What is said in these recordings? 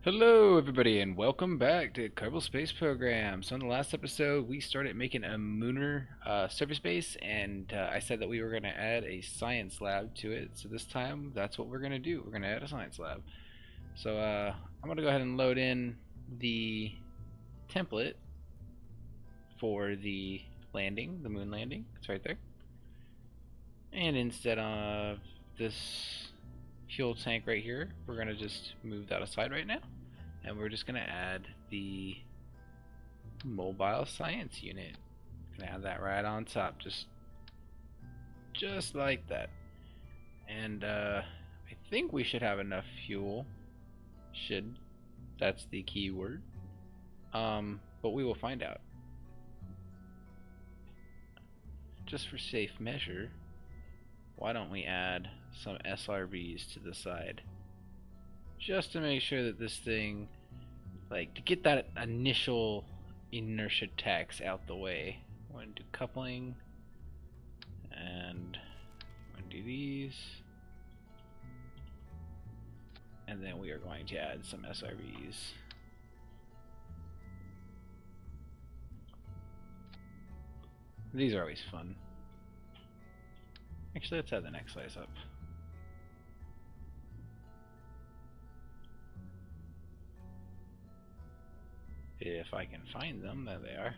Hello everybody and welcome back to Kerbal Space Program. So in the last episode we started making a Mooner surface base, and I said that we were going to add a science lab to it. So this time that's what we're going to do. We're going to add a science lab. So I'm going to go ahead and load in the template for the landing, the moon landing. It's right there. And instead of this fuel tank right here, we're going to just move that aside right now. And we're just going to add the mobile science unit. Gonna add that right on top, just like that. And I think we should have enough fuel. Should. That's the key word. But we will find out. Just for safe measure, why don't we add some SRBs to the side? Just to make sure that this thing, like, to get that initial inertia tax out the way. I'm going to do coupling, and I'm going to do these, and then we are going to add some SRBs. These are always fun. Actually, let's add the next size up. If I can find them, there they are.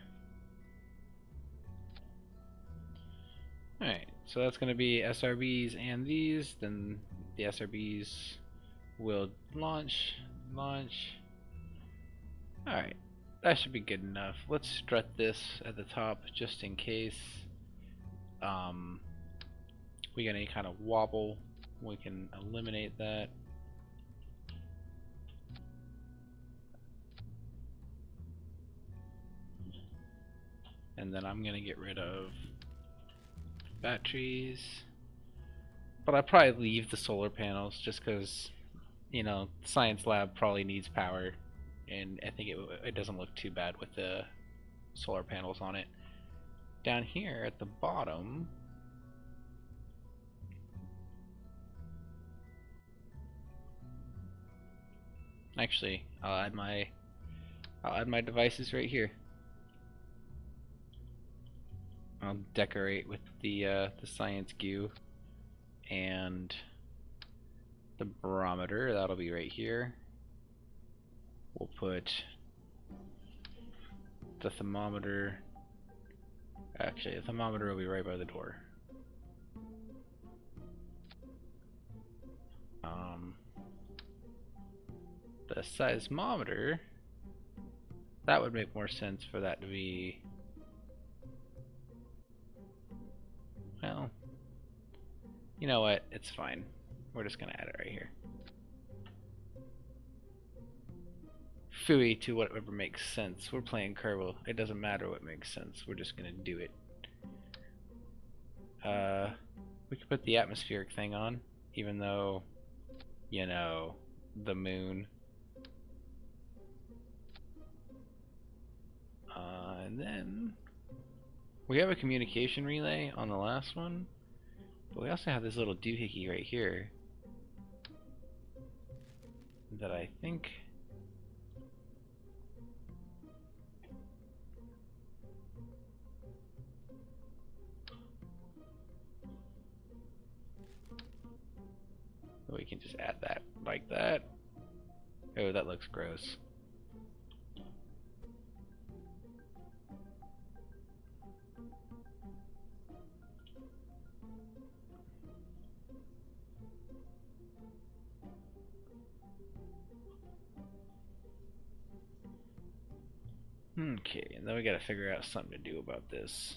Alright, so that's going to be SRBs and these, then the SRBs will launch. Alright, that should be good enough. Let's strut this at the top just in case we get any kind of wobble. We can eliminate that. And then I'm gonna get rid of batteries, but I'll probably leave the solar panels just because, you know, science lab probably needs power, and I think it doesn't look too bad with the solar panels on it. Down here at the bottom, actually, I'll add my devices right here. I'll decorate with the science goo and the barometer. That'll be right here. We'll put the thermometer. Actually, the thermometer will be right by the door. The seismometer, that would make more sense for that to be, well, you know what, it's fine. We're just gonna add it right here. Phooey to whatever makes sense. We're playing Kerbal. It doesn't matter what makes sense. We're just gonna do it. We could put the atmospheric thing on, even though, you know, the moon. And then we have a communication relay on the last one, but we also have this little doohickey right here that I think we can just add that like that. Oh, that looks gross. Okay, and then we gotta figure out something to do about this.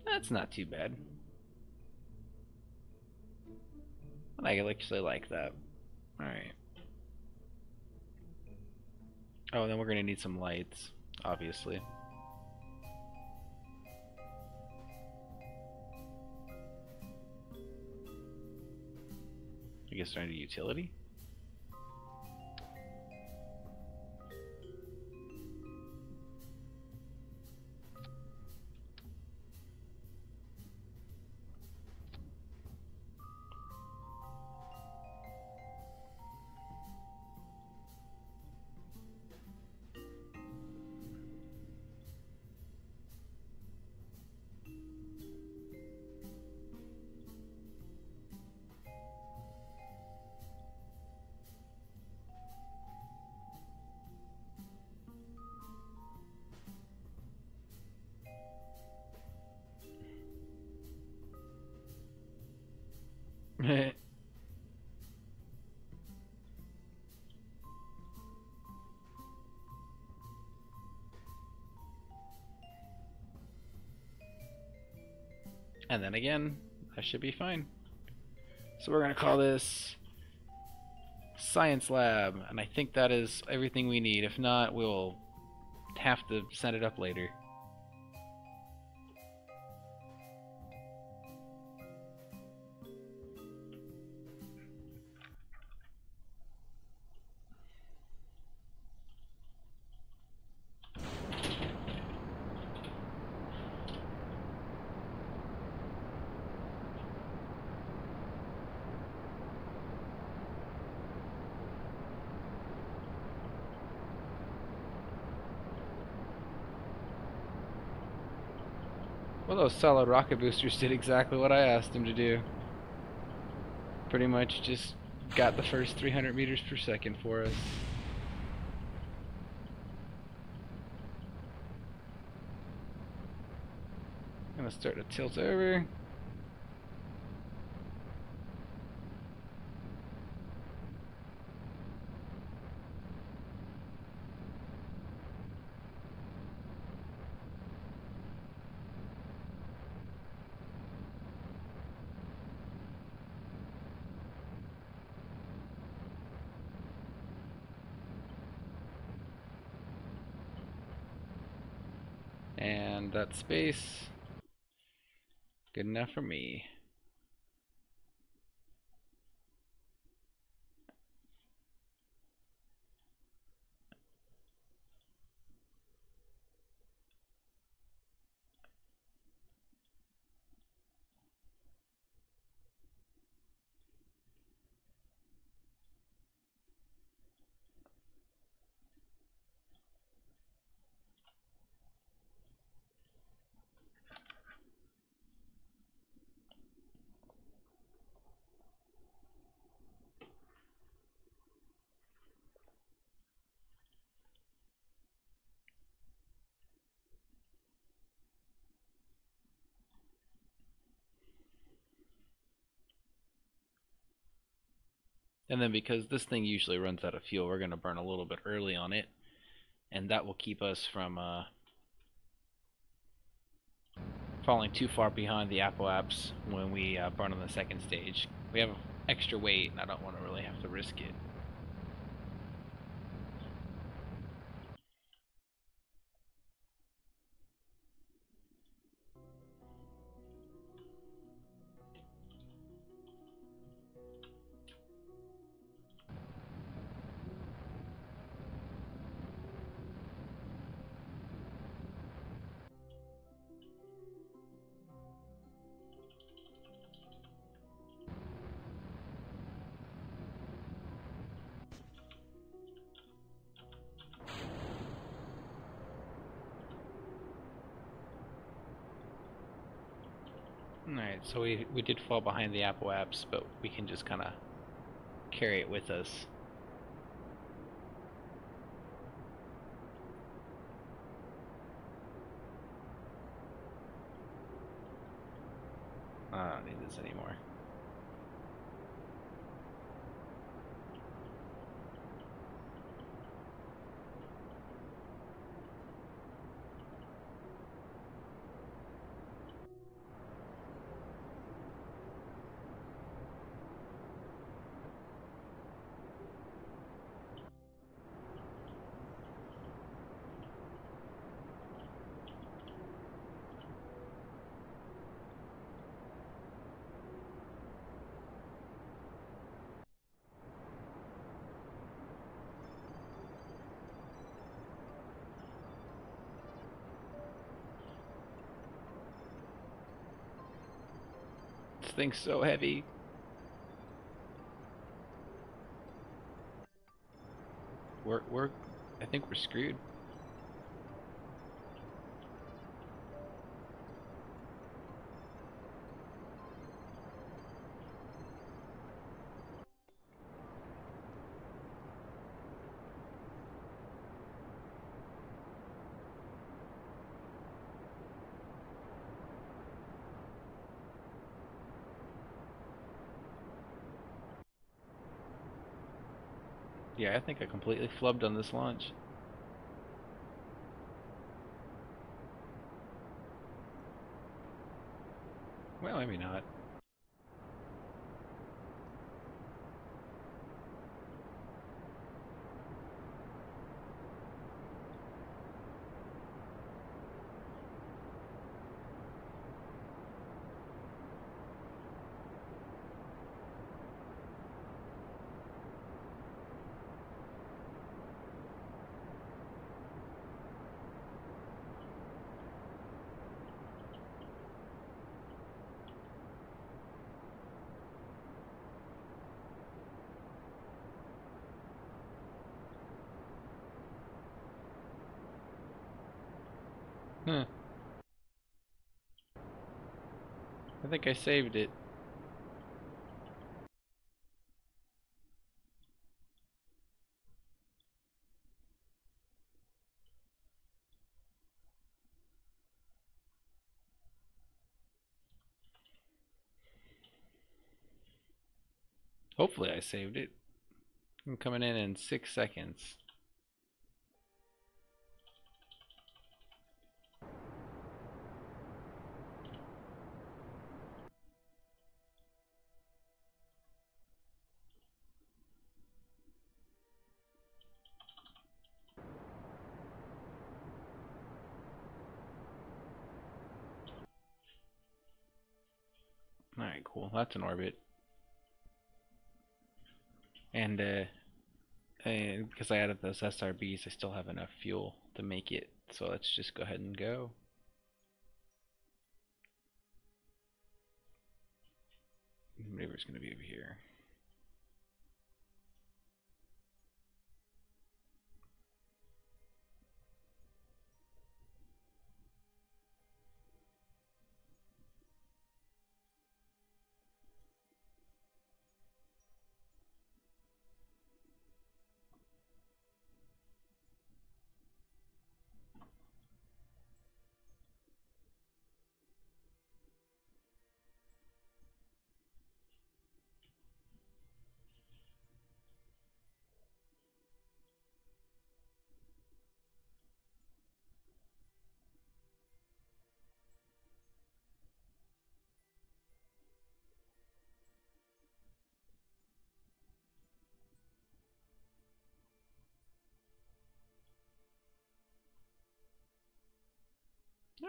That's not too bad. I actually like that. Alright. Oh, and then we're gonna need some lights, obviously. I guess they're under utility. And then again, that should be fine. So we're going to call this Science Lab, and I think that is everything we need. If not, we'll have to set it up later. Well, those solid rocket boosters did exactly what I asked them to do. Pretty much just got the first 300 meters per second for us. Gonna start to tilt over. And that space, good enough for me. And then because this thing usually runs out of fuel, we're going to burn a little bit early on it. And that will keep us from falling too far behind the apoaps when we burn on the second stage. We have extra weight, and I don't want to really have to risk it. Alright, so we did fall behind the apoaps, but we can just kind of carry it with us. I don't need this anymore. thing's so heavy. We're I think we're screwed. Yeah, I think I completely flubbed on this launch. Well, maybe not. Huh. I think I saved it. Hopefully I saved it. I'm coming in 6 seconds. Alright, cool. That's an orbit. And because I added those SRBs, I still have enough fuel to make it. So let's just go ahead and go. Maneuver's going to be over here.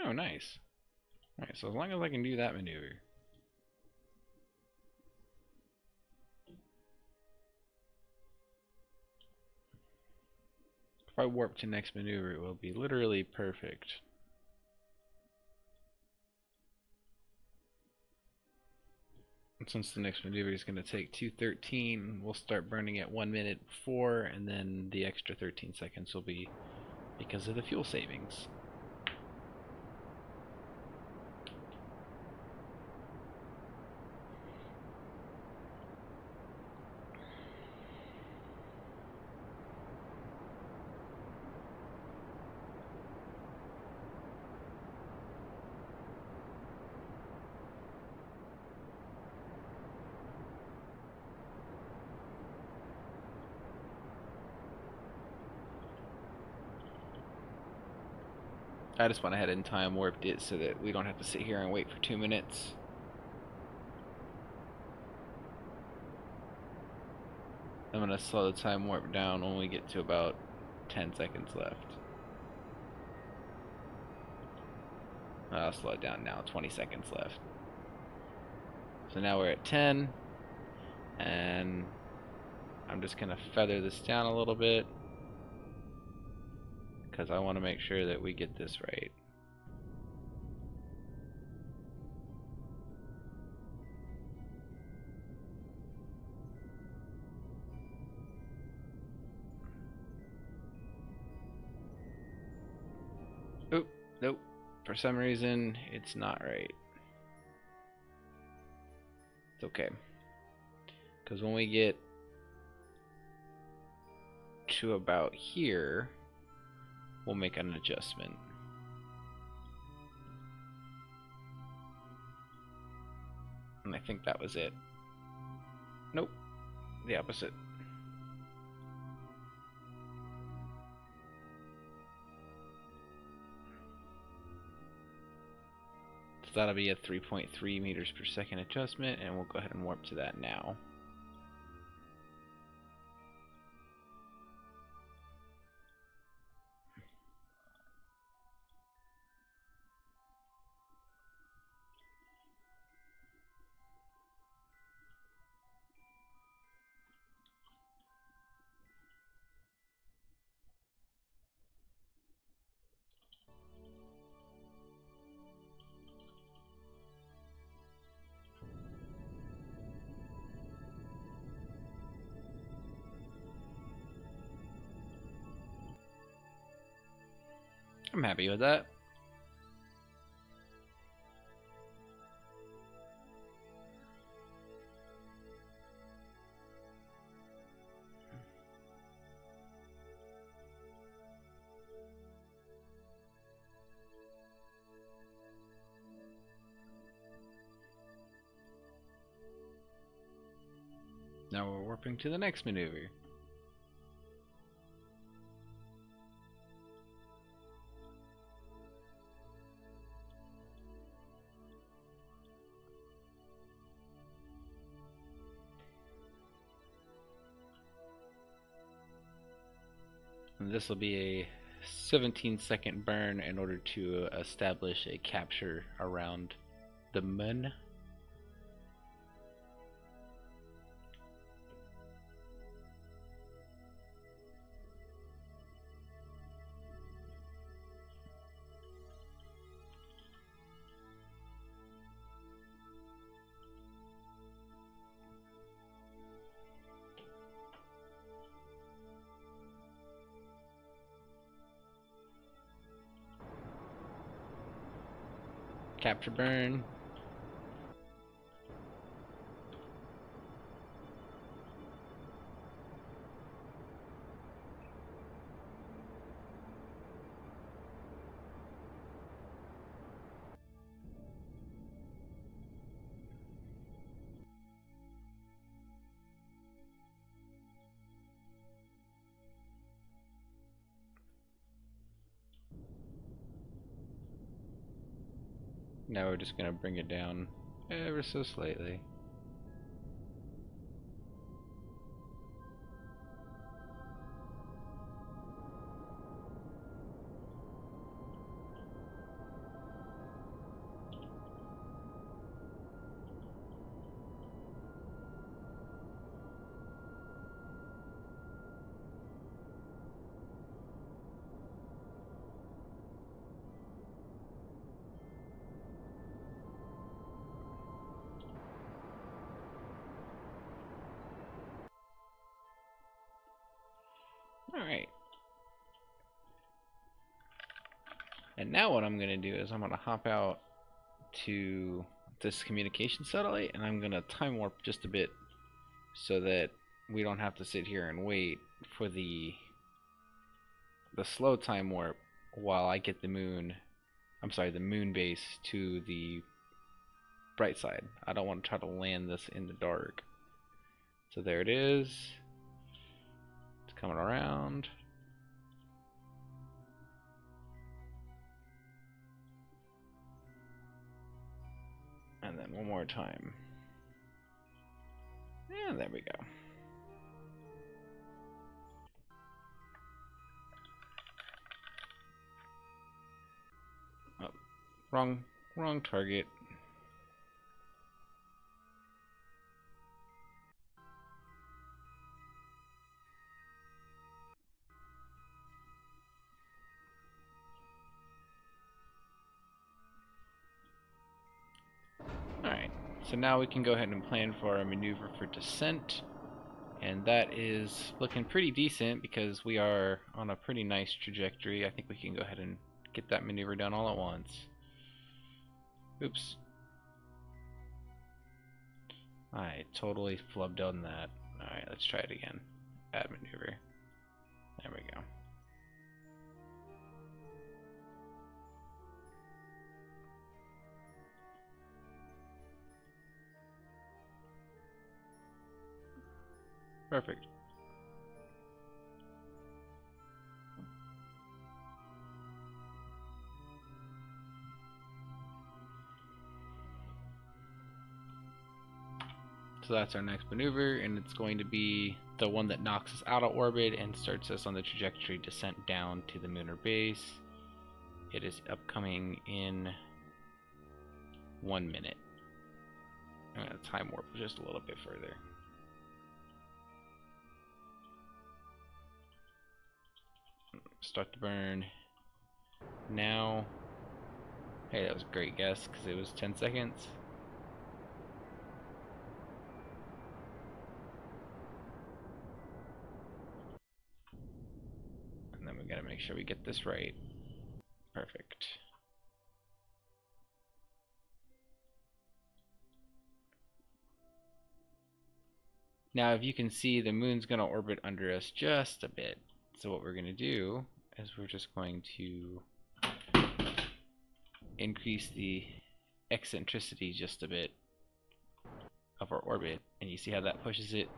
Oh, nice. Alright, so as long as I can do that maneuver. If I warp to next maneuver, it will be literally perfect. And since the next maneuver is going to take 2:13, we'll start burning at 1 minute before, and then the extra 13 seconds will be because of the fuel savings. I just went ahead and time warped it so that we don't have to sit here and wait for 2 minutes. I'm going to slow the time warp down when we get to about 10 seconds left. I'll slow it down now, 20 seconds left. So now we're at 10, and I'm just going to feather this down a little bit because I want to make sure that we get this right. for some reason, it's not right. It's okay. Because when we get to about here, we'll make an adjustment. And I think that was it. Nope. The opposite. So that'll be a 3.3 meters per second adjustment, and we'll go ahead and warp to that now. I'm happy with that. Now we're warping to the next maneuver. And this will be a 17-second burn in order to establish a capture around the Mun. Capture burn. Now we're just going to bring it down ever so slightly. Alright. And now what I'm going to do is I'm going to hop out to this communication satellite, and I'm going to time warp just a bit so that we don't have to sit here and wait for the slow time warp while I get the moon, the moon base to the bright side. I don't want to try to land this in the dark. So there it is. It's coming around. And then one more time. And there we go. Oh, wrong target. Alright, so now we can go ahead and plan for our maneuver for descent. And that is looking pretty decent because we are on a pretty nice trajectory. I think we can go ahead and get that maneuver done all at once. Oops. I totally flubbed on that. Alright, let's try it again. Add maneuver. There we go. Perfect. So that's our next maneuver, and it's going to be the one that knocks us out of orbit and starts us on the trajectory descent down to the lunar base. It is upcoming in 1 minute. I'm going to time warp just a little bit further. Start the burn now. Hey, that was a great guess because it was 10 seconds. And then we gotta make sure we get this right. Perfect. Now, if you can see, the moon's gonna orbit under us just a bit. So what we're gonna do is we're just going to increase the eccentricity just a bit of our orbit, and you see how that pushes it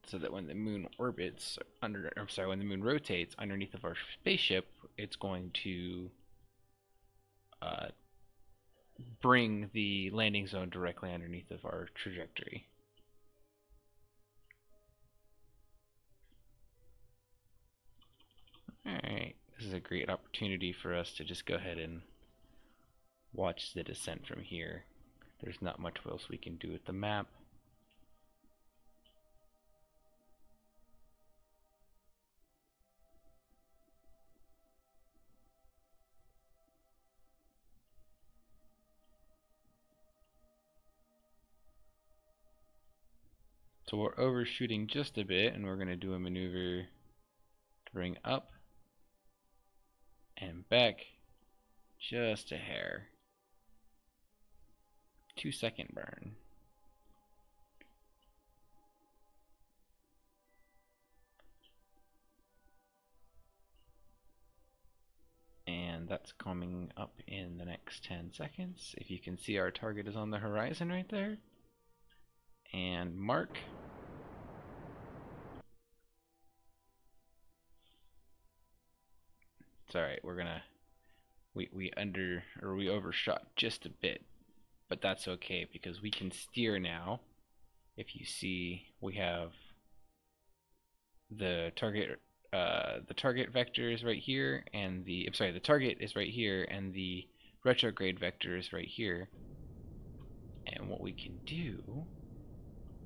so that when the moon orbits under, I'm sorry, when the moon rotates underneath of our spaceship, it's going to bring the landing zone directly underneath of our trajectory. Alright, this is a great opportunity for us to just go ahead and watch the descent from here. There's not much else we can do with the map. So we're overshooting just a bit, and we're going to do a maneuver to bring up and back just a hair. 2-second burn. And that's coming up in the next 10 seconds. If you can see, our target is on the horizon right there. And mark. It's alright, we're gonna we overshot just a bit, but that's okay because we can steer now. If you see, we have the target vector is right here, and the target is right here, and the retrograde vector is right here. And what we can do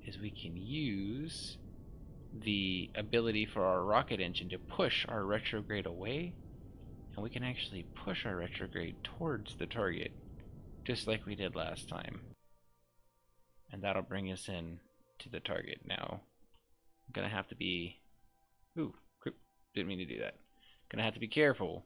is we can use the ability for our rocket engine to push our retrograde away, and we can actually push our retrograde towards the target, just like we did last time. And that'll bring us in to the target. Now, I'm gonna have to be... Ooh, didn't mean to do that. Gonna have to be careful.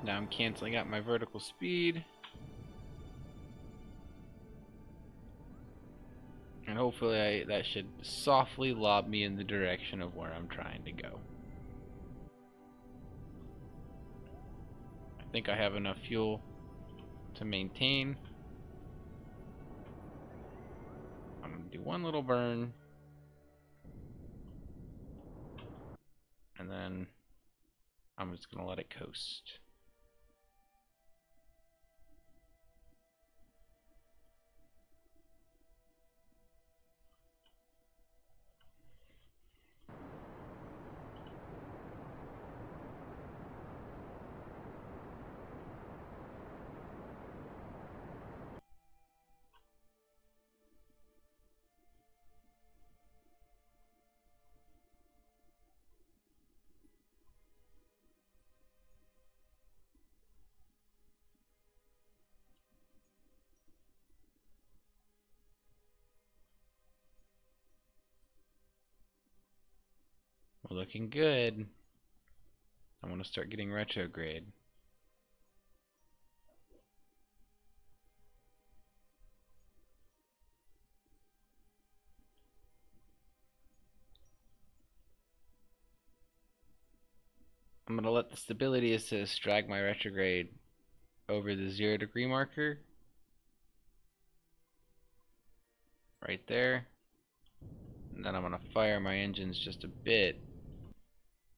Now I'm canceling out my vertical speed. And hopefully that should softly lob me in the direction of where I'm trying to go. I think I have enough fuel to maintain. I'm going to do one little burn. And then I'm just going to let it coast. We're looking good. I want to start getting retrograde. I'm going to let the stability assist drag my retrograde over the 0 degree marker. Right there. And then I'm going to fire my engines just a bit.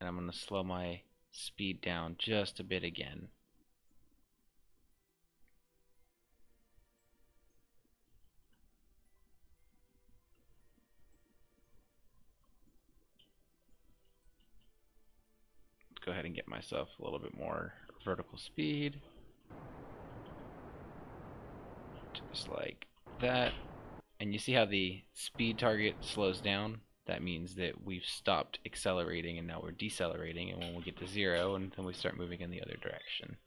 And I'm going to slow my speed down just a bit again. Go ahead and get myself a little bit more vertical speed. Just like that. And you see how the speed target slows down? That means that we've stopped accelerating and now we're decelerating, and when we get to 0, and then we start moving in the other direction.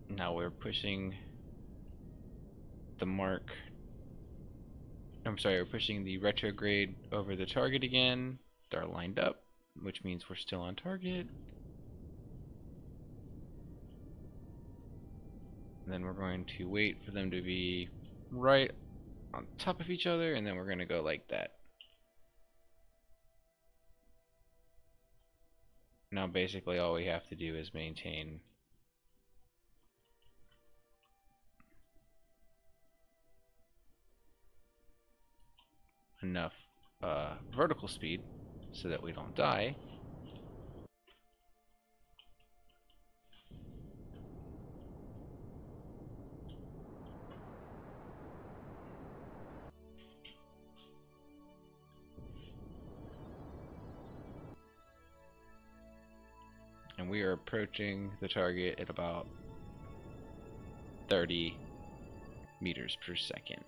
Now we're pushing the mark. I'm sorry, we're pushing the retrograde over the target again. They're lined up, which means we're still on target. And then we're going to wait for them to be right on top of each other, and then we're going to go like that. Now basically all we have to do is maintain enough vertical speed so that we don't die. And we are approaching the target at about 30 meters per second.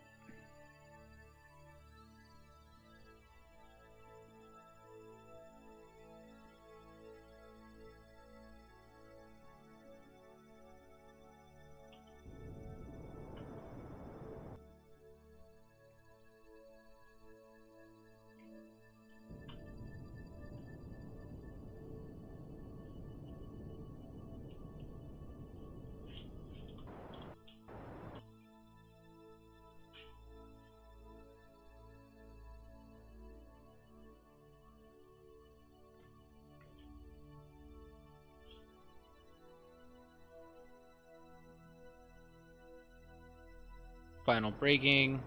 Final braking.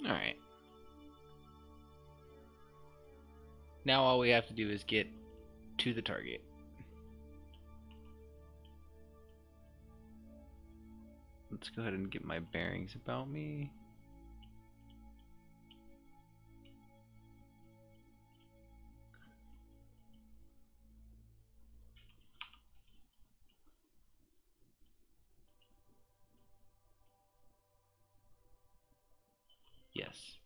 Alright. Now all we have to do is get to the target. let's go ahead and get my bearings about me. Yes.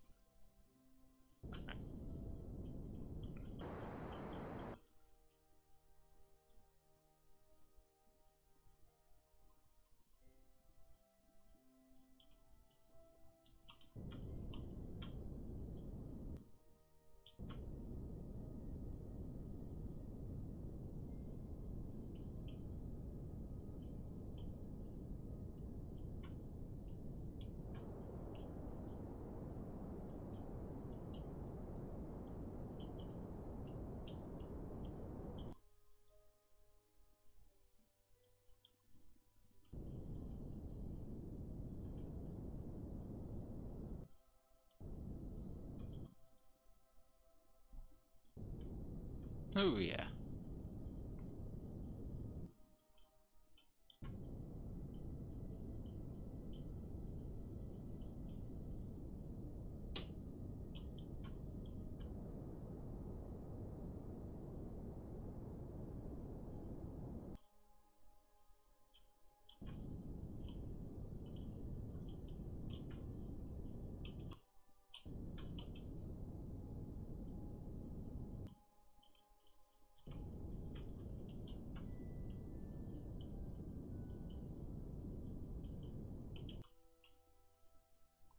Oh yeah.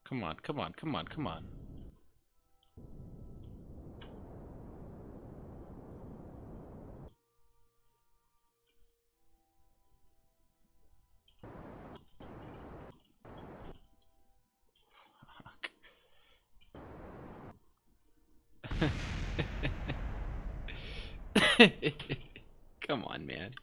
Come on, come on, come on, come on. Come on, man.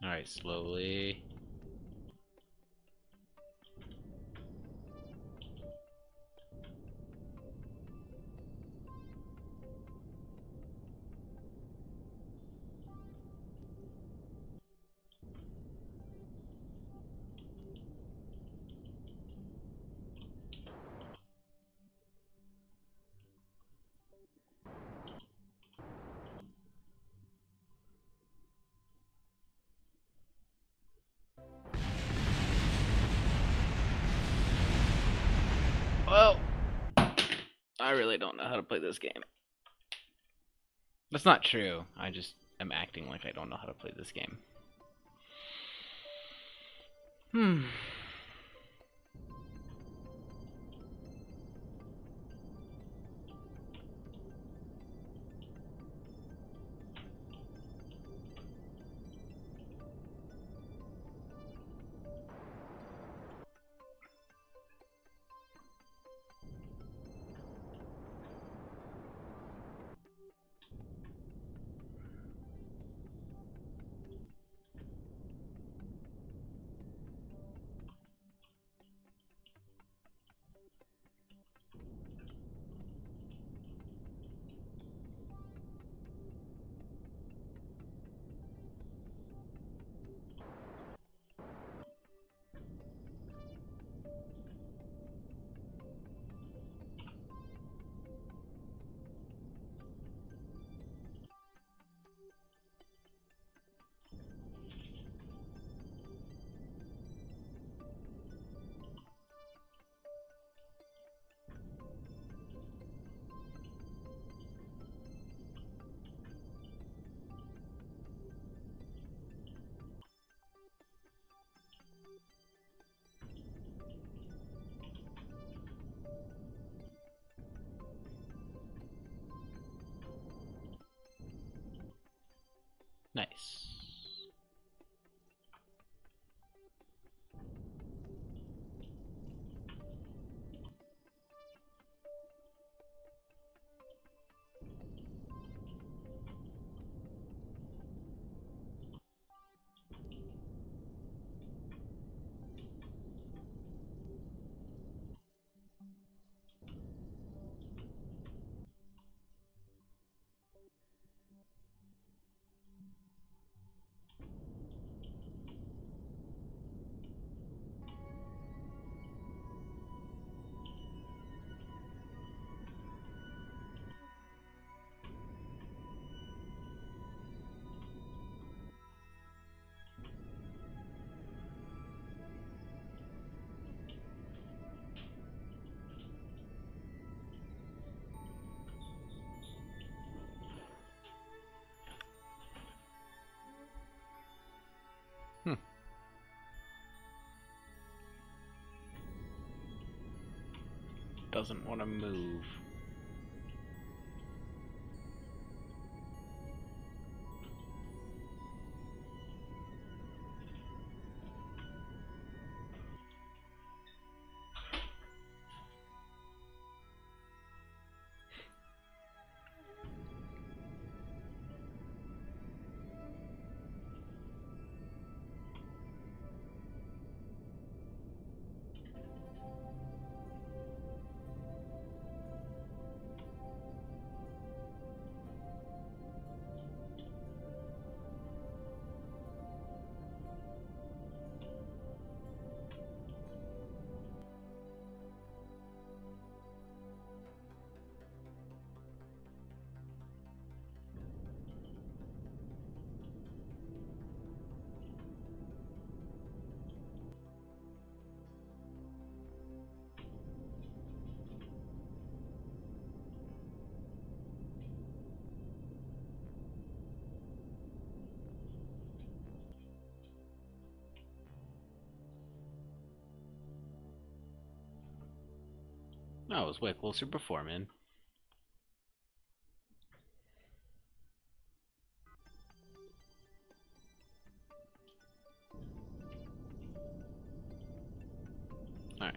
Alright, slowly. Well, I really don't know how to play this game. That's not true. I just am acting like I don't know how to play this game. Nice. Hmm. Doesn't want to move. That was way closer before, man. Alright.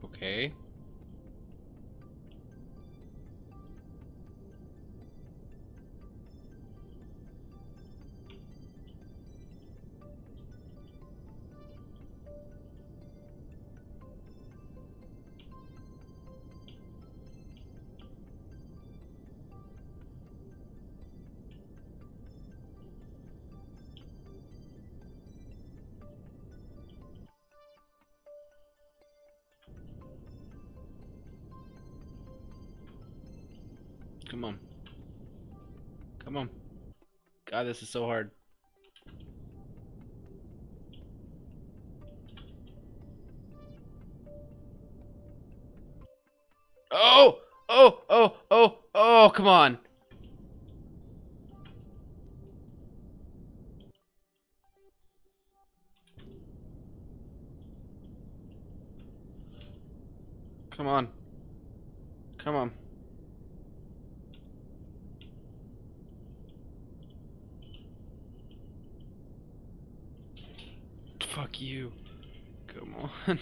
Okay. Come on. Come on. God, this is so hard. Oh! Oh! Oh! Oh! Oh! Come on! Come on. Come on. Fuck you. Come on.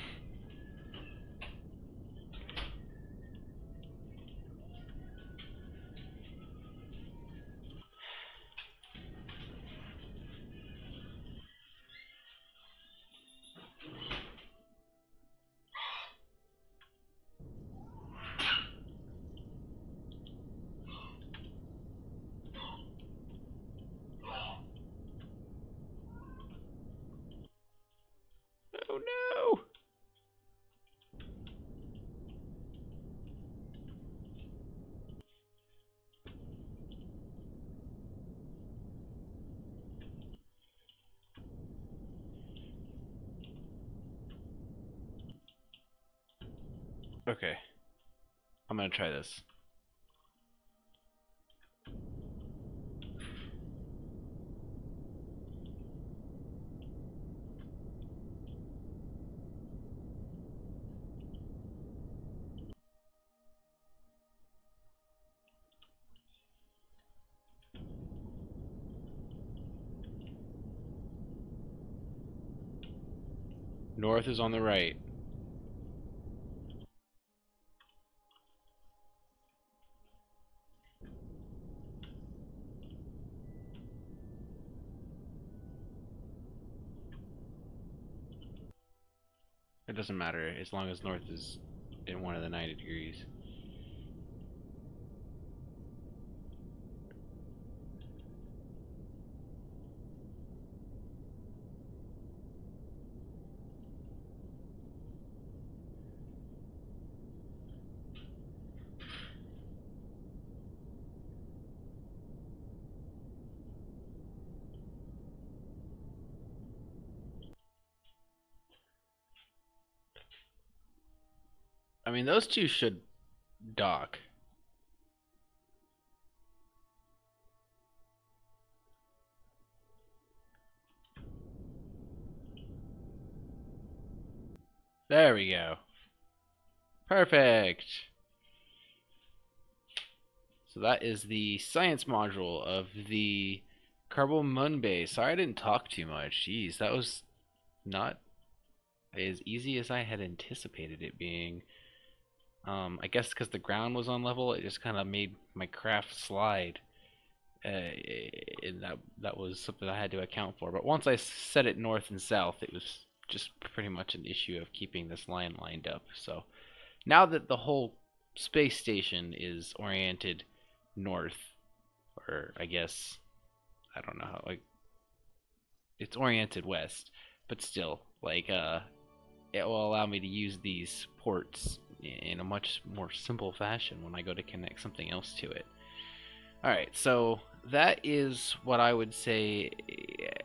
Okay, I'm gonna try this. North is on the right. It doesn't matter as long as north is in one of the 90 degrees. I mean, those two should dock. There we go. Perfect. So that is the science module of the Kerbal Mun base. Sorry I didn't talk too much. Jeez, that was not as easy as I had anticipated it being. I guess because the ground was on level, it just kind of made my craft slide. And that was something I had to account for. But once I set it north and south, it was just pretty much an issue of keeping this line lined up. So now that the whole space station is oriented north, or I guess I don't know how, like, it's oriented west, but still, like, it will allow me to use these ports in a much more simple fashion when I go to connect something else to it. Alright, so that is what I would say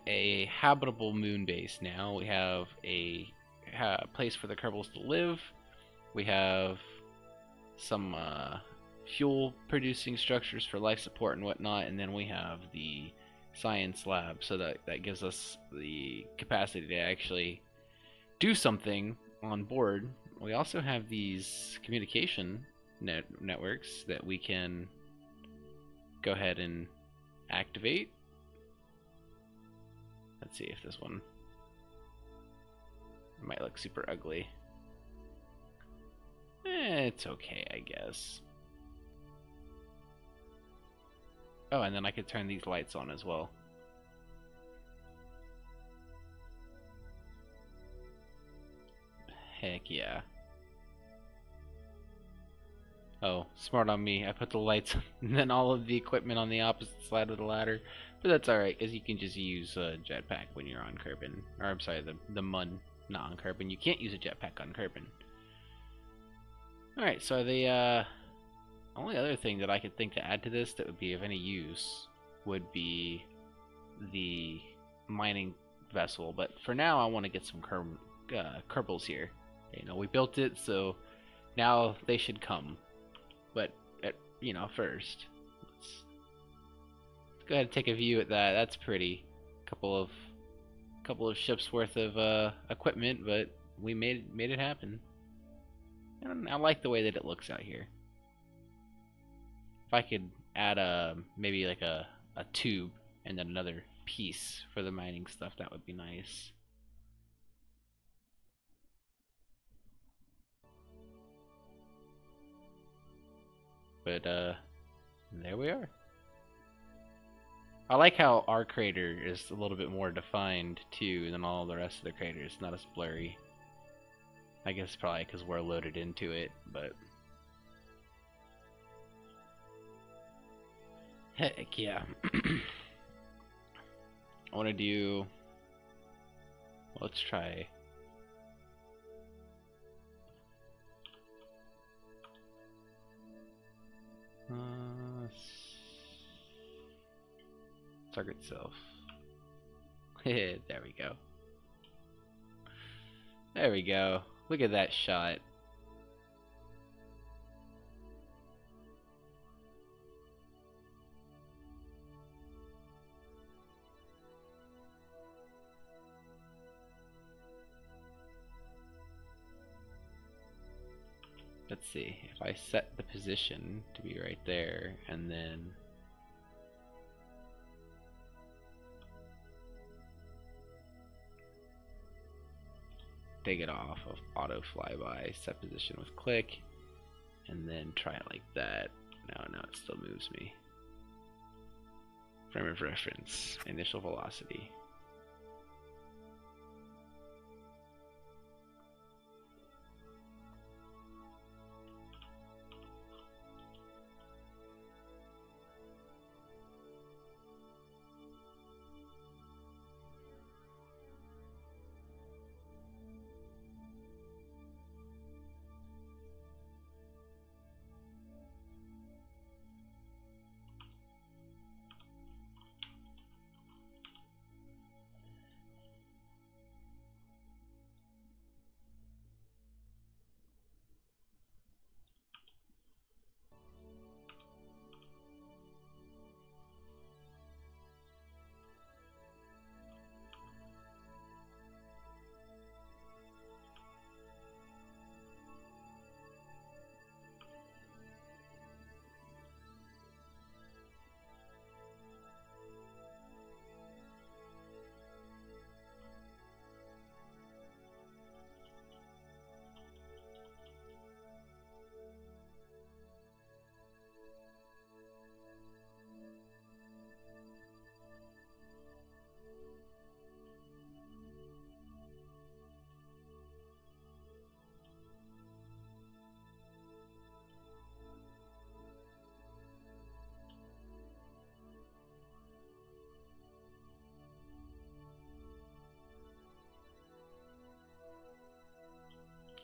a habitable moon base now. We have a place for the Kerbals to live. We have some fuel producing structures for life support and whatnot, and then we have the science lab, so that gives us the capacity to actually do something on board. We also have these communication networks that we can go ahead and activate. Let's see if this one might look super ugly. It's okay, I guess. Oh, and then I could turn these lights on as well. Heck yeah. Oh, smart on me. I put the lights and then all of the equipment on the opposite side of the ladder. But that's alright, because you can just use a jetpack when you're on Kerbin. Or, I'm sorry, the Mun, not on Kerbin. You can't use a jetpack on Kerbin. Alright, so the only other thing that I could think to add to this that would be of any use would be the mining vessel. But for now, I want to get some Kerbals here. You know, we built it, so now they should come. But, first, let's go ahead and take a view at that. That's pretty. Couple of ships worth of equipment, but we made it happen. And I like the way that it looks out here. If I could add maybe like a tube and then another piece for the mining stuff, that would be nice. But there we are. I like how our crater is a little bit more defined too than all the rest of the craters. It's not as blurry. I guess probably because we're loaded into it, but heck yeah. I want to do. Let's try. Target self. There we go. There we go. Look at that shot. let's see, if I set the position to be right there and then take it off of auto flyby, set position with click, and then try it like that. No, it still moves me. Frame of reference, initial velocity.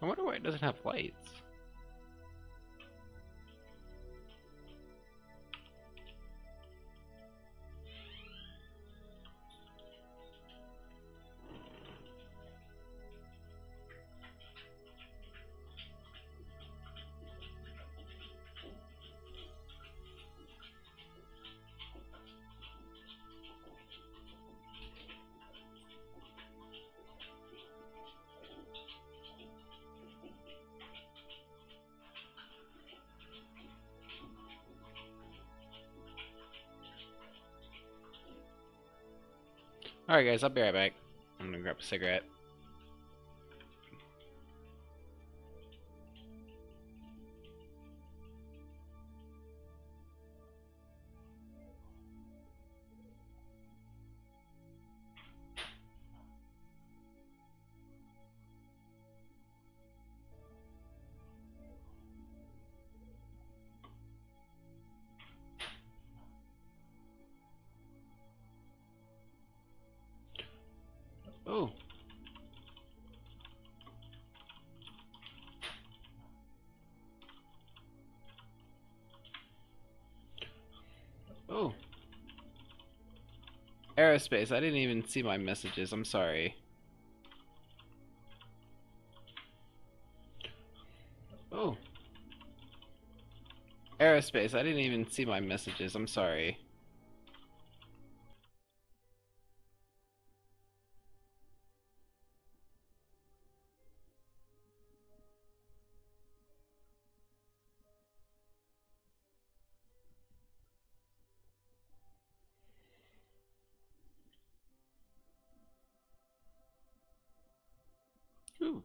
I wonder why it doesn't have lights. Alright guys, I'll be right back. I'm gonna grab a cigarette. Oh. Oh. Aerospace, I didn't even see my messages. I'm sorry. Oh. Aerospace, I didn't even see my messages. I'm sorry. Ooh.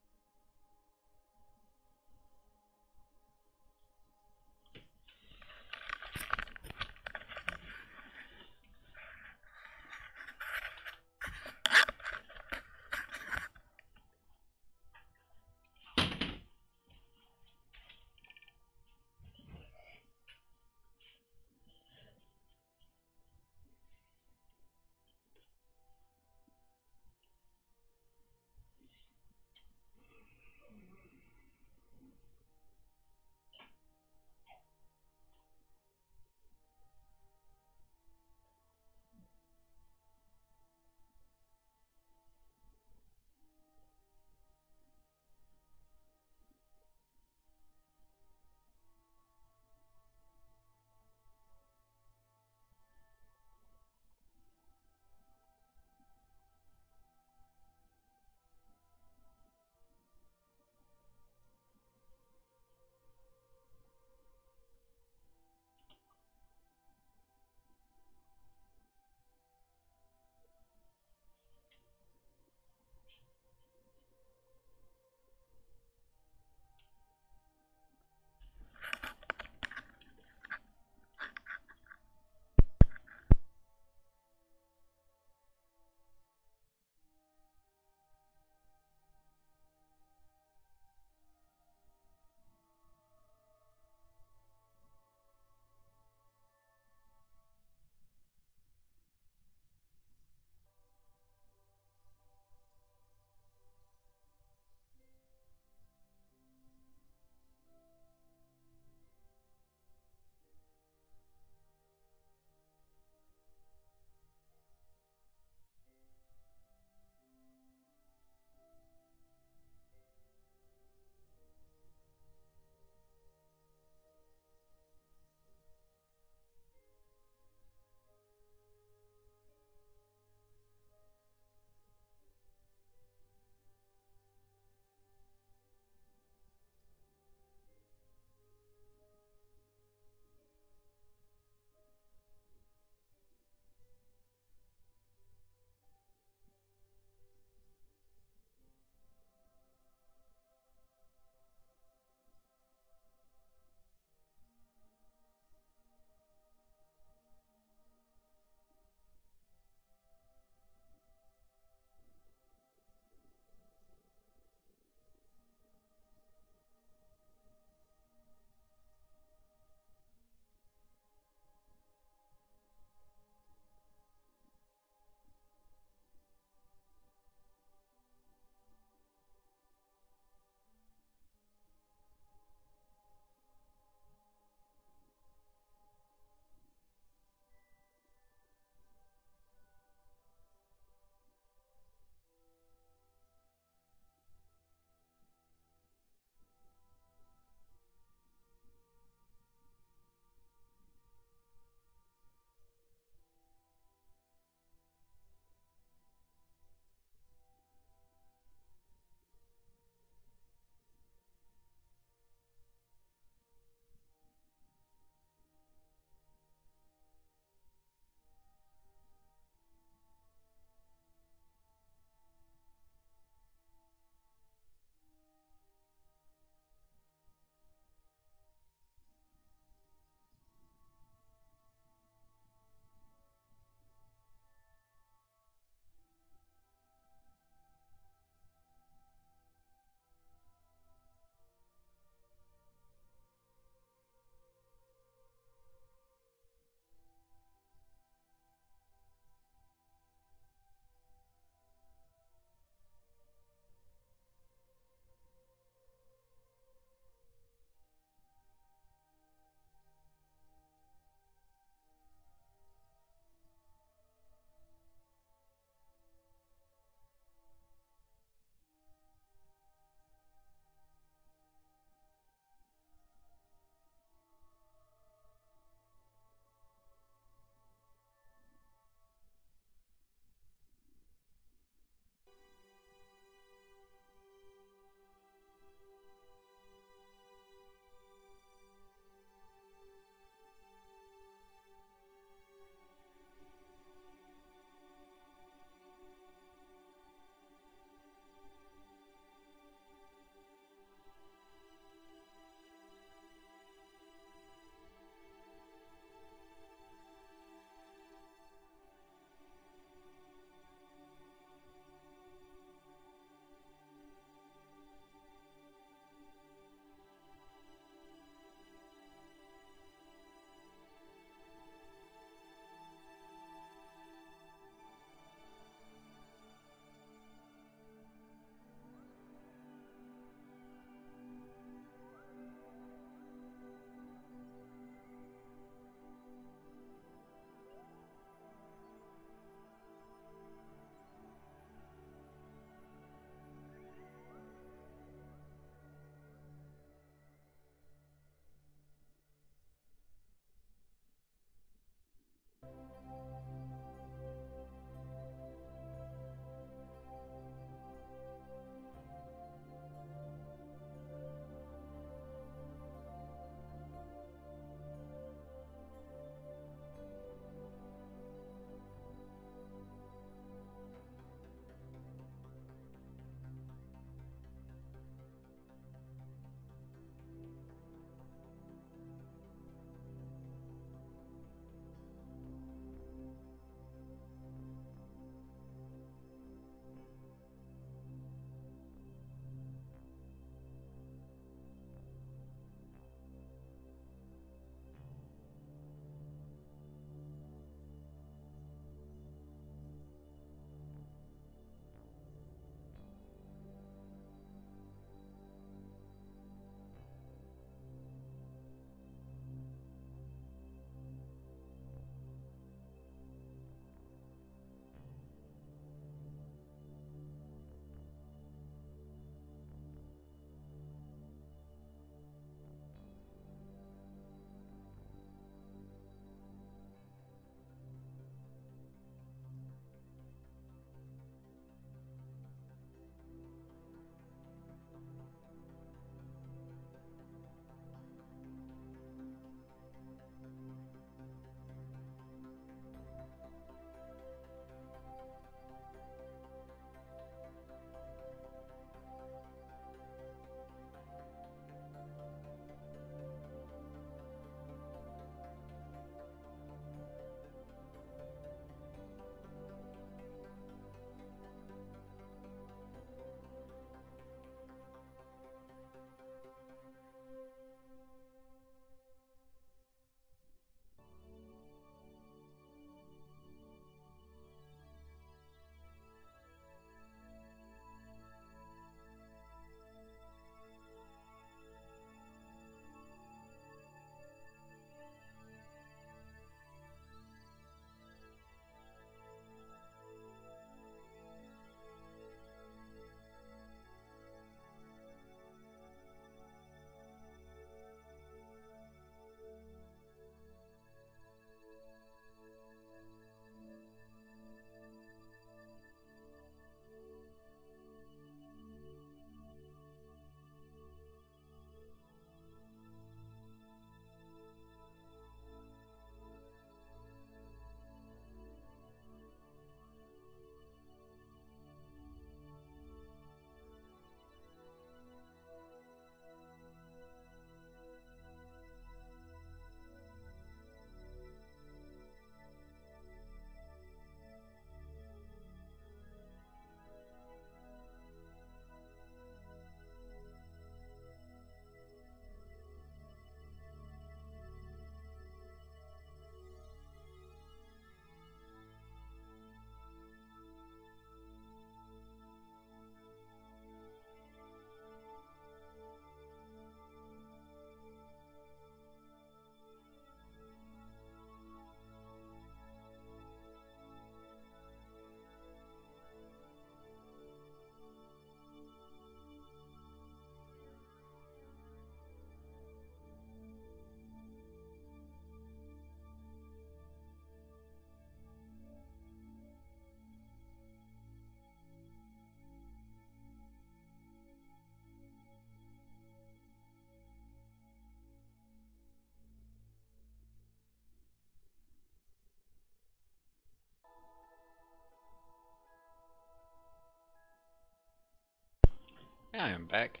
I am back.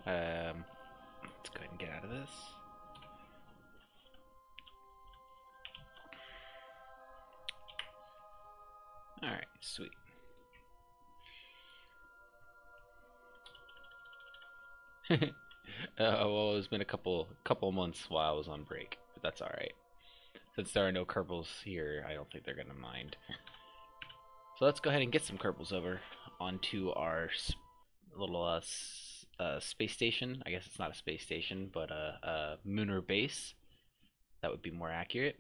Let's go ahead and get out of this. Alright, sweet. Well, it's been a couple months while I was on break, but that's alright. Since there are no Kerbals here, I don't think they're gonna mind. So let's go ahead and get some Kerbals over onto our little space station. I guess it's not a space station, but a Mooner base. That would be more accurate.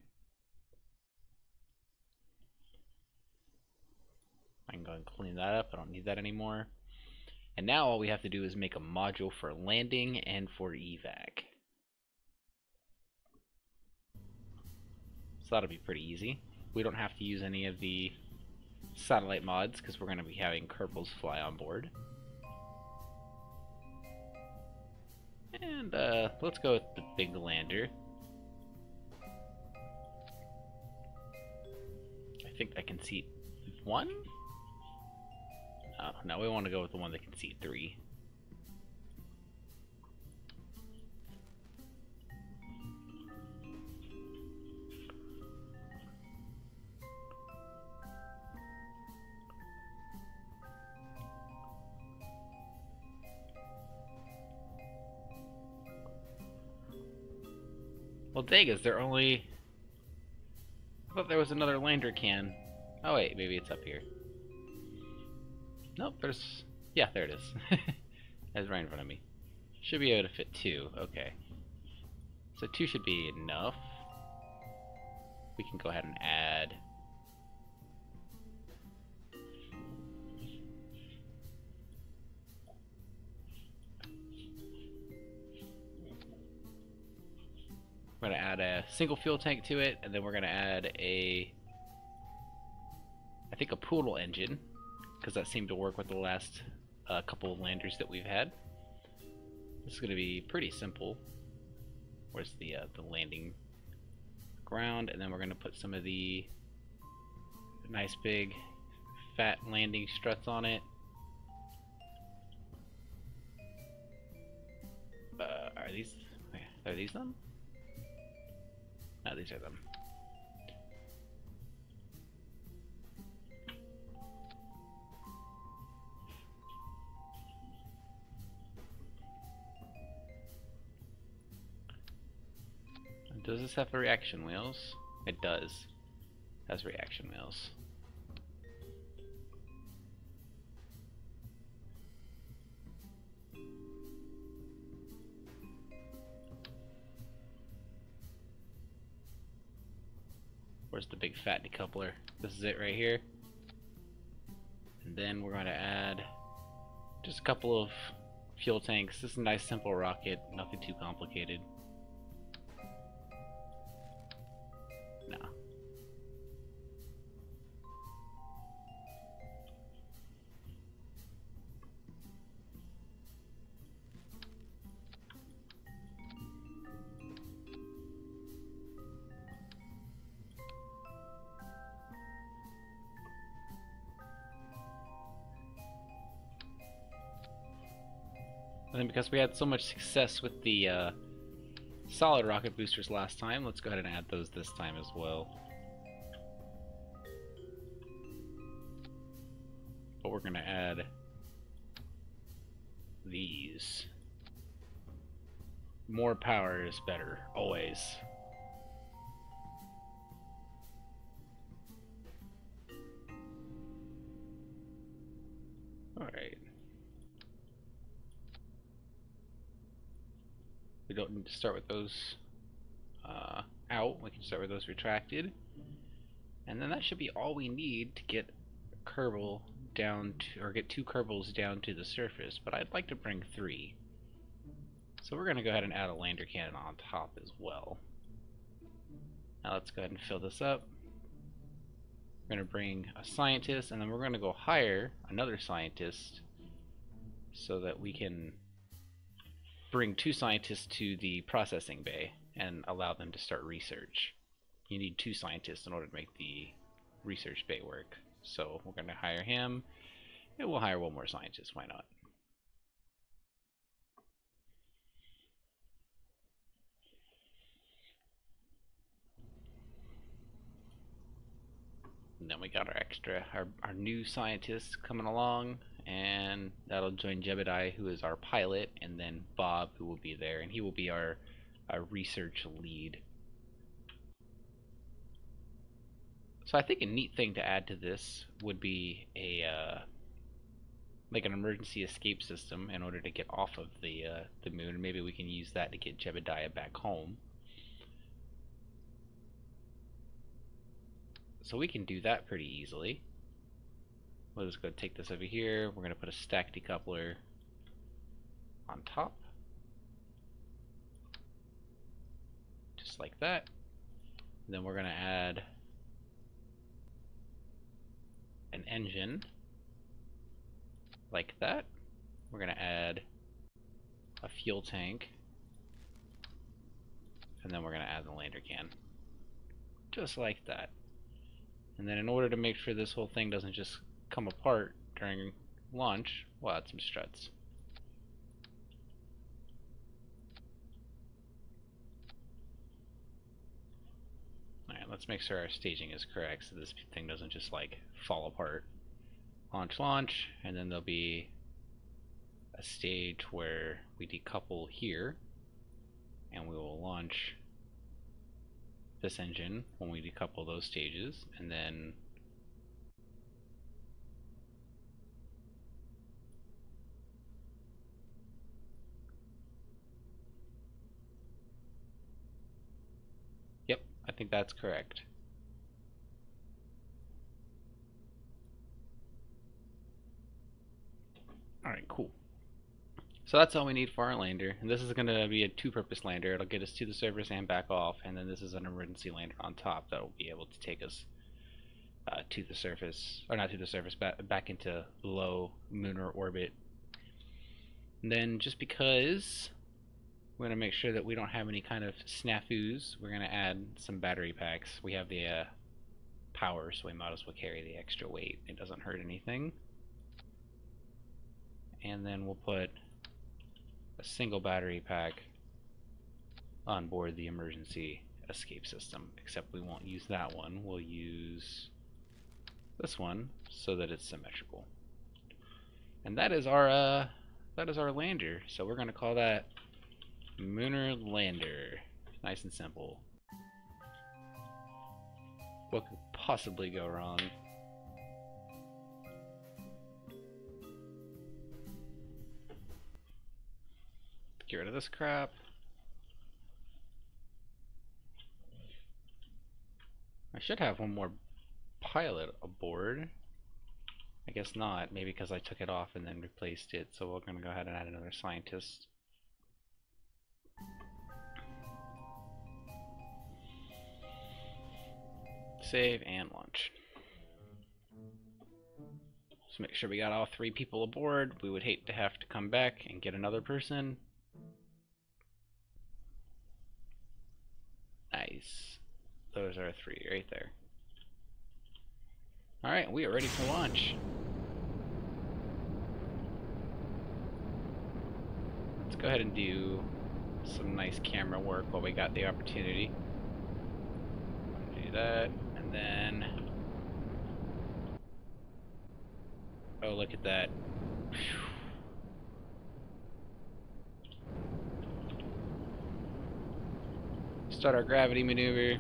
I can go and clean that up. I don't need that anymore. And now all we have to do is make a module for landing and for evac. So that'll be pretty easy. We don't have to use any of the satellite mods because we're going to be having Kerbals fly on board. And let's go with the big lander. I think I can seat 1? Oh, no, we want to go with the one that can seat 3. Well, Degas, they're only... I thought there was another lander can. Oh wait, maybe it's up here. Nope, there's... Yeah, there it is. That's right in front of me. Should be able to fit 2, okay. So 2 should be enough. We can go ahead and add... We're going to add a single fuel tank to it, and then we're going to add a... I think a poodle engine, because that seemed to work with the last couple of landers that we've had. This is going to be pretty simple. Where's the landing ground? And then we're going to put some of the nice big fat landing struts on it. Are these them? No, these are them. Does this have the reaction wheels? It does. It has reaction wheels. Where's the big fat decoupler? This is it right here. And then we're going to add just a couple of fuel tanks. This is a nice simple rocket, nothing too complicated. No. And then because we had so much success with the solid rocket boosters last time, let's go ahead and add those this time as well. But we're going to add these. More power is better, always. Alright. We don't need to start with those out. We can start with those retracted. And then that should be all we need to get Kerbal down to, or get 2 Kerbals down to the surface, but I'd like to bring 3. So we're going to go ahead and add a lander cannon on top as well. Now let's go ahead and fill this up. We're going to bring a scientist, and then we're going to go hire another scientist so that we can bring 2 scientists to the processing bay and allow them to start research. You need 2 scientists in order to make the research bay work. So we're going to hire him, and we'll hire 1 more scientist, why not? And then we got our new scientists coming along, and that'll join Jebediah, who is our pilot, and then Bob, who will be there, and he will be our research lead. So I think a neat thing to add to this would be like an emergency escape system in order to get off of the moon, and maybe we can use that to get Jebediah back home. So we can do that pretty easily. We'll just go take this over here. We're going to put a stack decoupler on top. Just like that. And then we're going to add an engine like that. We're going to add a fuel tank. And then we're going to add the lander can. Just like that. And then in order to make sure this whole thing doesn't just come apart during launch, we'll add some struts. Alright, let's make sure our staging is correct so this thing doesn't just like fall apart. Launch, and then there'll be a stage where we decouple here, and we will launch this engine when we decouple those stages, and then yep, I think that's correct. Alright, cool. So that's all we need for our lander, and this is going to be a two-purpose lander. It'll get us to the surface and back off, and then this is an emergency lander on top that will be able to take us to the surface, or not to the surface, back into low lunar orbit. And then just because we're going to make sure that we don't have any kind of snafus, we're going to add some battery packs. We have the power, so we might as well carry the extra weight. It doesn't hurt anything. And then we'll put a single battery pack on board the emergency escape system, except we won't use that one. We'll use this one so that it's symmetrical. And that is our lander. So we're going to call that Lunar Lander. Nice and simple. What could possibly go wrong? Get rid of this crap. I should have one more pilot aboard. I guess not, maybe because I took it off and then replaced it, so we're going to go ahead and add another scientist. Save and launch. Just make sure we got all 3 people aboard. We would hate to have to come back and get another person. Nice. Those are 3 right there. Alright, we are ready for launch. Let's go ahead and do some nice camera work while we got the opportunity. Do that, and then... oh, look at that. Whew. Start our gravity maneuver.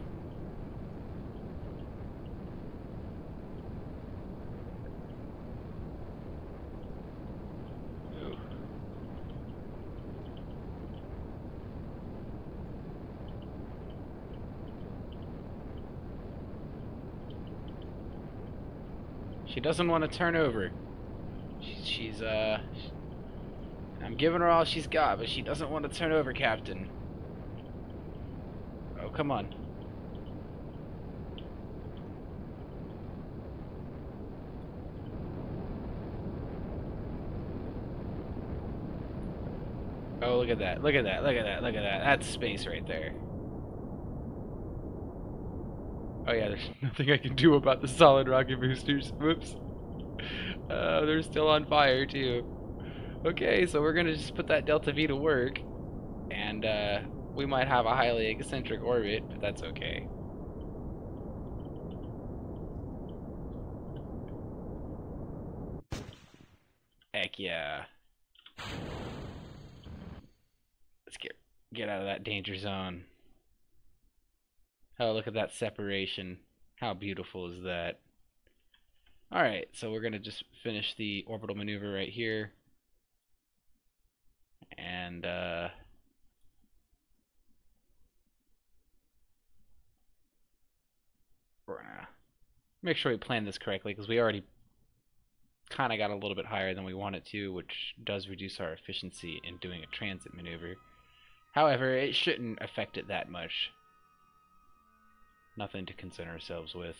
Ooh. She doesn't want to turn over. She's I'm giving her all she's got, but she doesn't want to turn over, Captain. Oh, come on. Oh, look at that. Look at that. Look at that. Look at that. That's space right there. Oh yeah, there's nothing I can do about the solid rocket boosters. Whoops. They're still on fire too. Okay, so we're gonna just put that Delta V to work, and we might have a highly eccentric orbit, but that's okay. Heck yeah. Let's get out of that danger zone. Oh, look at that separation. How beautiful is that? Alright, so we're going to just finish the orbital maneuver right here. And, we're going to make sure we plan this correctly, because we already kind of got a little bit higher than we wanted to, which does reduce our efficiency in doing a transit maneuver. However, it shouldn't affect it that much. Nothing to concern ourselves with.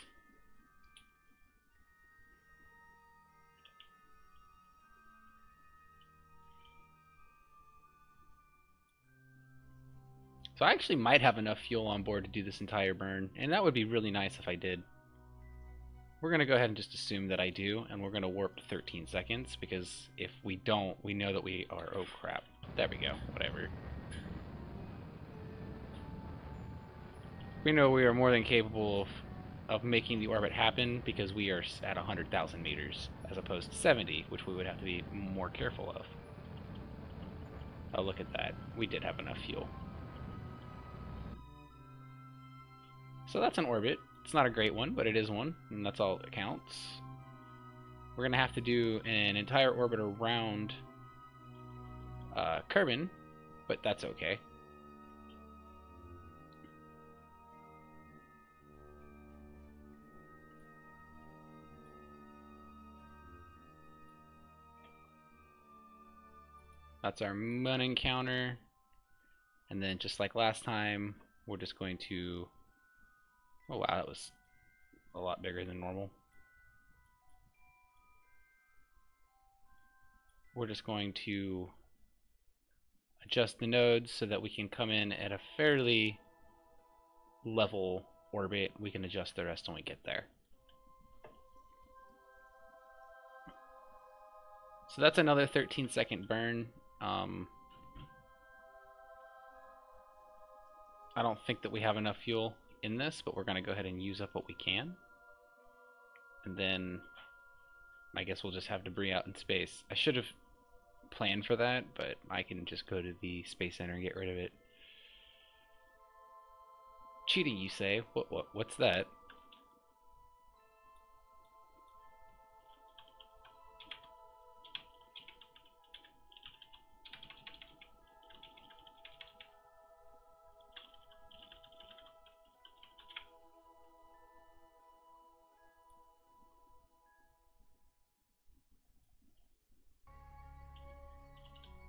So I actually might have enough fuel on board to do this entire burn, and that would be really nice if I did. We're going to go ahead and just assume that I do, and we're going to warp to 13 seconds, because if we don't, we know that we are... Oh crap. There we go. Whatever. We know we are more than capable of making the orbit happen, because we are at 100,000 meters, as opposed to 70, which we would have to be more careful of. Oh, look at that. We did have enough fuel. So that's an orbit. It's not a great one, but it is one, and that's all that counts. We're going to have to do an entire orbit around Kerbin, but that's okay. That's our Mun encounter. And then just like last time, we're just going to... Oh wow, that was a lot bigger than normal. We're just going to adjust the nodes so that we can come in at a fairly level orbit. We can adjust the rest when we get there. So that's another 13-second burn. I don't think that we have enough fuel in this, but we're going to go ahead and use up what we can. And then I guess we'll just have debris out in space. I should have planned for that, but I can just go to the Space Center and get rid of it. Cheating, you say? What's that?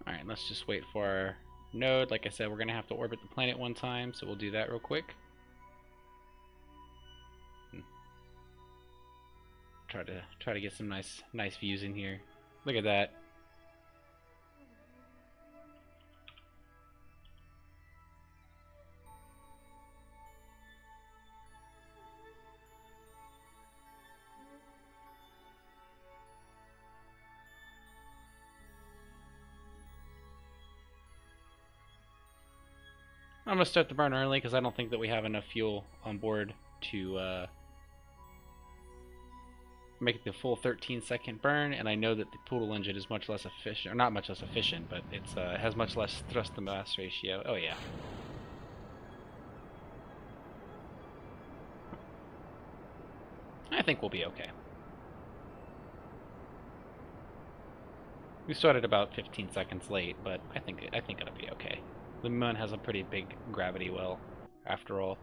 Alright, let's just wait for our node. Like I said, we're going to have to orbit the planet one time, so we'll do that real quick. Try to get some nice views in here. Look at that. I'm going to start the burn early because I don't think that we have enough fuel on board to make it the full 13-second burn, and I know that the poodle engine is much less efficient, or not much less efficient, but it has much less thrust to mass ratio. Oh yeah. I think we'll be okay. We started about 15 seconds late, but I think it'll be okay. The Mun has a pretty big gravity well, after all.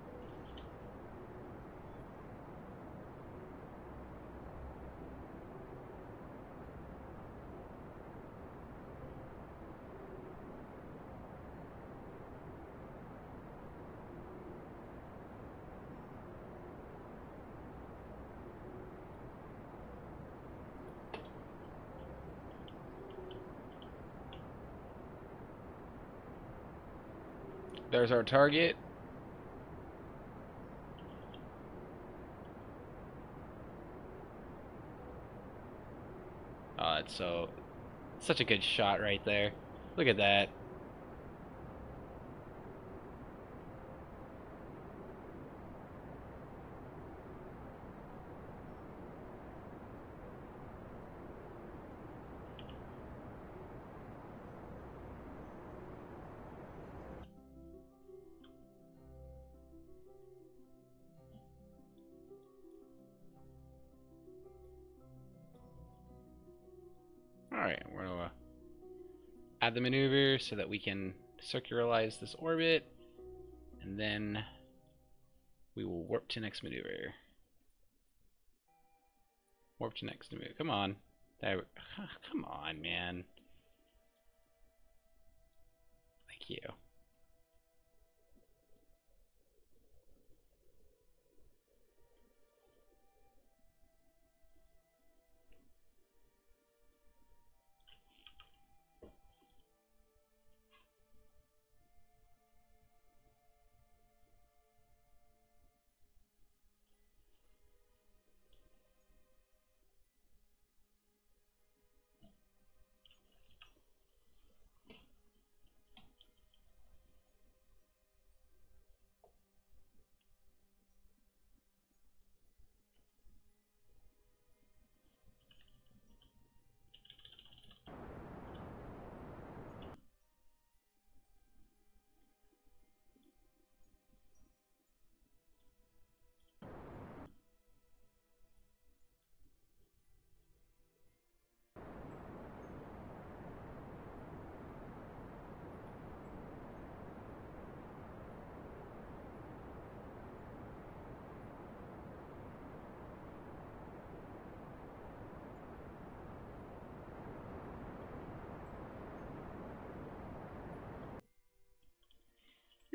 There's our target. Oh, it's such a good shot right there. Look at that. add the maneuver so that we can circularize this orbit, and then we will warp to next maneuver. Warp to next maneuver. Come on. There. Come on, man. Thank you.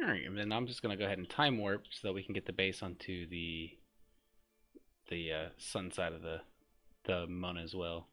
Alright, and then I'm just gonna go ahead and time warp so that we can get the base onto the sun side of the Mun as well.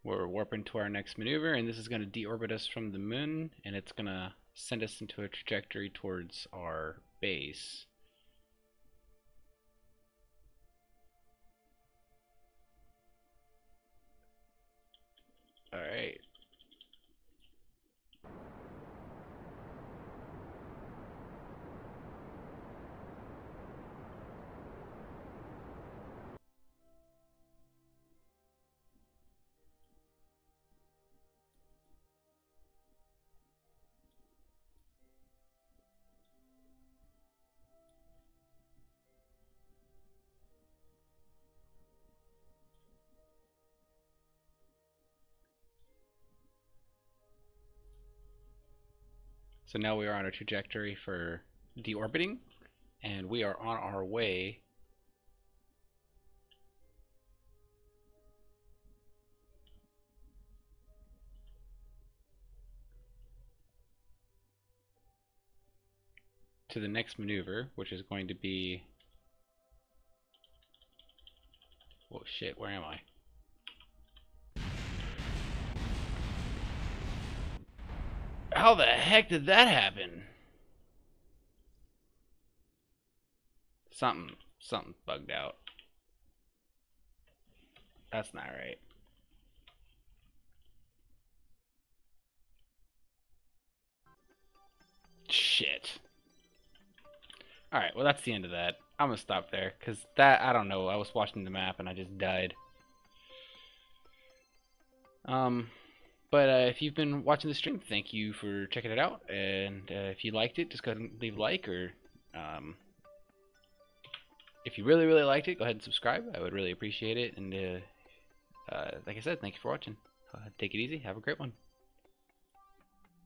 We're warping to our next maneuver, and this is going to deorbit us from the Mun, and it's going to send us into a trajectory towards our base. Alright. So now we are on a trajectory for deorbiting, and we are on our way to the next maneuver, which is going to be... Oh shit, where am I? How the heck did that happen? Something bugged out. That's not right. Shit. Alright, well that's the end of that. I'm gonna stop there, because that, I don't know, I was watching the map and I just died. But if you've been watching the stream, thank you for checking it out, and if you liked it, just go ahead and leave a like, or if you really liked it, go ahead and subscribe. I would really appreciate it, and like I said, thank you for watching. Take it easy, have a great one.